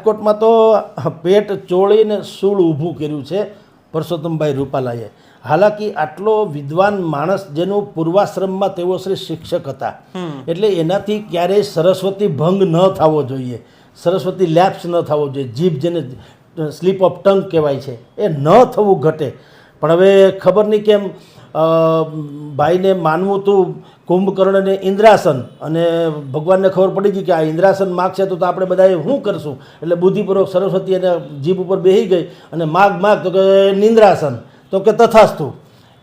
રાજકોટમાં તો પેટ ચોળીને સૂળ ઊભું કર્યું છે પરસોત્તમભાઈ રૂપાલાએ. હાલાકી આટલો વિદ્વાન માણસ જેનું પૂર્વાશ્રમમાં તેઓ શ્રી શિક્ષક હતા, એટલે એનાથી ક્યારેય સરસ્વતી ભંગ ન થવો જોઈએ, સરસ્વતી લેપ્સ ન થવો જોઈએ, જીભ જેને સ્લીપ ઓફ ટંગ કહેવાય છે એ ન થવું ઘટે. પણ હવે ખબર નહીં કેમ ભાઈને માનવું હતું કુંભકર્ણ ને ઇન્દ્રાસન, અને ભગવાનને ખબર પડી ગઈ કે આ ઇન્દ્રાસન માગશે તો આપણે બધાએ શું કરશું, એટલે બુદ્ધિપૂર્વક સરસ્વતી એને જીભ ઉપર બેસી ગઈ અને માગ તો કે નિંદ્રાસન, તો કે તથાસ્તુ.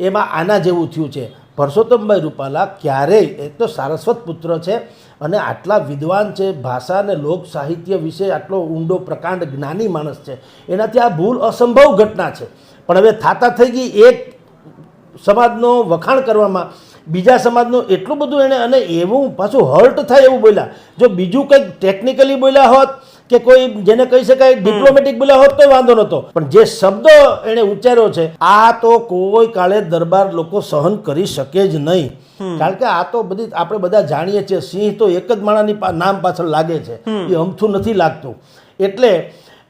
એમાં આના જેવું થયું છે. પરસોત્તમભાઈ રૂપાલા ક્યારેય, એક તો સારસ્વત પુત્ર છે અને આટલા વિદ્વાન છે, ભાષા અને લોક સાહિત્ય વિશે આટલો ઊંડો પ્રકાંડ જ્ઞાની માણસ છે, એનાથી આ ભૂલ અસંભવ ઘટના છે. પણ હવે થાતા થઈ ગઈ, એક સમાજનો વખાણ કરવામાં બીજા સમાજનું એટલું બધું એણે, અને એવું પાછું હર્ટ થાય એવું બોલ્યા. જો બીજું કંઈક ટેકનિકલી બોલ્યા હોત કે કોઈ જેને કહી શકાય ડિપ્લોમેટિક બોલ્યા હોત તો વાંધો નહોતો, પણ જે શબ્દ એણે ઉચ્ચાર્યો છે આ તો કોઈ કાળે દરબાર લોકો સહન કરી શકે જ નહીં. કારણ કે આ તો બધી આપણે બધા જાણીએ છીએ, સિંહ તો એક જ માણાની નામ પાછળ લાગે છે, એ અમથું નથી લાગતું. એટલે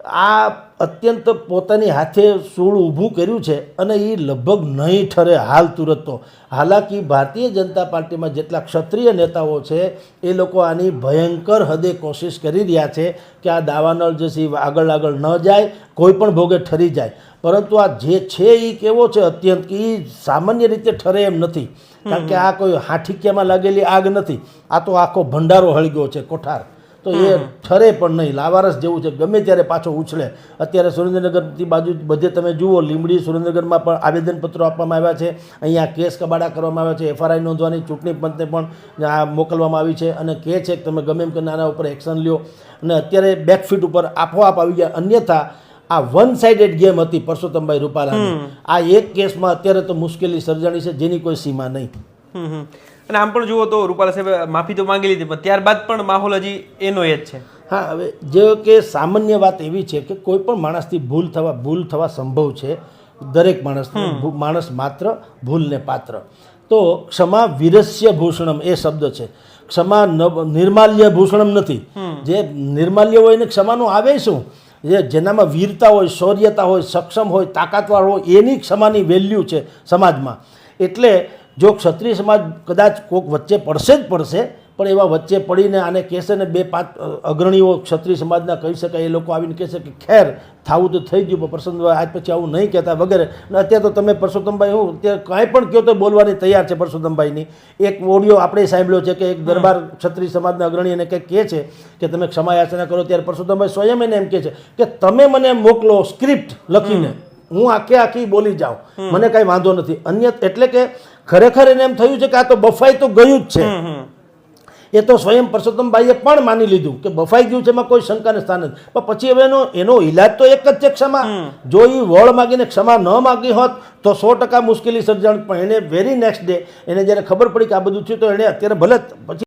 આ અત્યંત પોતાની હાથે સૂળ ઊભું કર્યું છે અને એ લગભગ નહીં ઠરે હાલ તુરત તો. હાલાકી ભારતીય જનતા પાર્ટીમાં જેટલા ક્ષત્રિય નેતાઓ છે એ લોકો આની ભયંકર હદે કોશિશ કરી રહ્યા છે કે આ દાવાનળ જે છે આગળ ન જાય, કોઈ પણ ભોગે ઠરી જાય. પરંતુ આ જે છે એ કેવો છે અત્યંત, કે એ સામાન્ય રીતે ઠરે એમ નથી. કારણ કે આ કોઈ હાઠીક્યામાં લાગેલી આગ નથી, આ તો આખો ભંડારો હળગ્યો છે કોઠાર, તો એ ઠરે પણ નહીં, લાવારસ જેવું છે, ગમે ત્યારે પાછો ઉછળે. અત્યારે સુરેન્દ્રનગરથી બાજુ બધે તમે જુઓ, લીંબડી સુરેન્દ્રનગરમાં પણ આવેદનપત્રો આપવામાં આવ્યા છે, અહીંયા કેસ કબાડા કરવામાં આવ્યા છે, FRI નોંધવાની ચૂંટણી પંચને પણ આ મોકલવામાં આવી છે અને કહે છે કે તમે ગમે એમ કરીને આના ઉપર એક્શન લ્યો. અને અત્યારે બેકફીટ ઉપર આપોઆપ આવી ગયા. અન્યથા આ વન સાઇડેડ ગેમ હતી પરસોત્તમભાઈ રૂપાલાની, આ એક કેસમાં અત્યારે તો મુશ્કેલી સર્જાણી છે જેની કોઈ સીમા નહીં. અને આમ પણ જુઓ તો રૂપાલા સાહેબ માફી તો માંગી લીધી, પણ ત્યારબાદ પણ માહોલ હજી એનો એ જ છે. હા, હવે જે કે સામાન્ય વાત એવી છે કે કોઈ પણ માણસથી ભૂલ થવા સંભવ છે, દરેક માણસ માત્ર ભૂલને પાત્ર. તો ક્ષમા વીરસ્ય ભૂષણમ એ શબ્દ છે, ક્ષમા નિર્માલ્ય ભૂષણમ નથી. જે નિર્માલ્ય હોય ને ક્ષમાનું આવે શું, જેનામાં વીરતા હોય, શૌર્યતા હોય, સક્ષમ હોય, તાકાતવાર હોય, એની ક્ષમાની વેલ્યુ છે સમાજમાં. એટલે જો ક્ષત્રિય સમાજ કદાચ કોઈક વચ્ચે પડશે, પણ એવા વચ્ચે પડીને આને કહેશે ને 2-5 અગ્રણીઓ ક્ષત્રિય સમાજના કહી શકાય, એ લોકો આવીને કહેશે કે ખેર થાવું તો થઈ ગયું, પણ પરસોત્તમભાઈ આજ પછી આવું નહીં કહેતા વગેરે. અને અત્યારે તો તમે પરસોત્તમભાઈ હું અત્યારે કાંઈ પણ કહો તો બોલવાની તૈયાર છે પરસોત્તમભાઈની. એક ઓડિયો આપણે સાંભળ્યો છે કે એક દરબાર ક્ષત્રિય સમાજના અગ્રણી એને કંઈક કહે છે કે તમે ક્ષમાયાચના કરો, ત્યારે પરસોત્તમભાઈ સ્વયં એને એમ કહે છે કે તમે મને મોકલો સ્ક્રિપ્ટ લખીને, હું આખી બોલી જાઉં, મને કાંઈ વાંધો નથી. એટલે કે ખરેખર એને એમ થયું છે કે આ તો બફાઈ તો ગયું જ છે. એ તો સ્વયં પરસોત્તમભાઈએ પણ માની લીધું કે બફાઈ ગયું છે, એમાં કોઈ શંકાને સ્થાન નથી. પણ પછી હવે એનો ઈલાજ તો એક જ છે, ક્ષમા. જો એ વળ માગીને ક્ષમા ન માગી હોત તો 100% મુશ્કેલી સર્જાણ. પણ એને વેરી નેક્સ્ટ ડે એને જ્યારે ખબર પડી કે આ બધું થયું, તો એણે અત્યારે ભલે પછી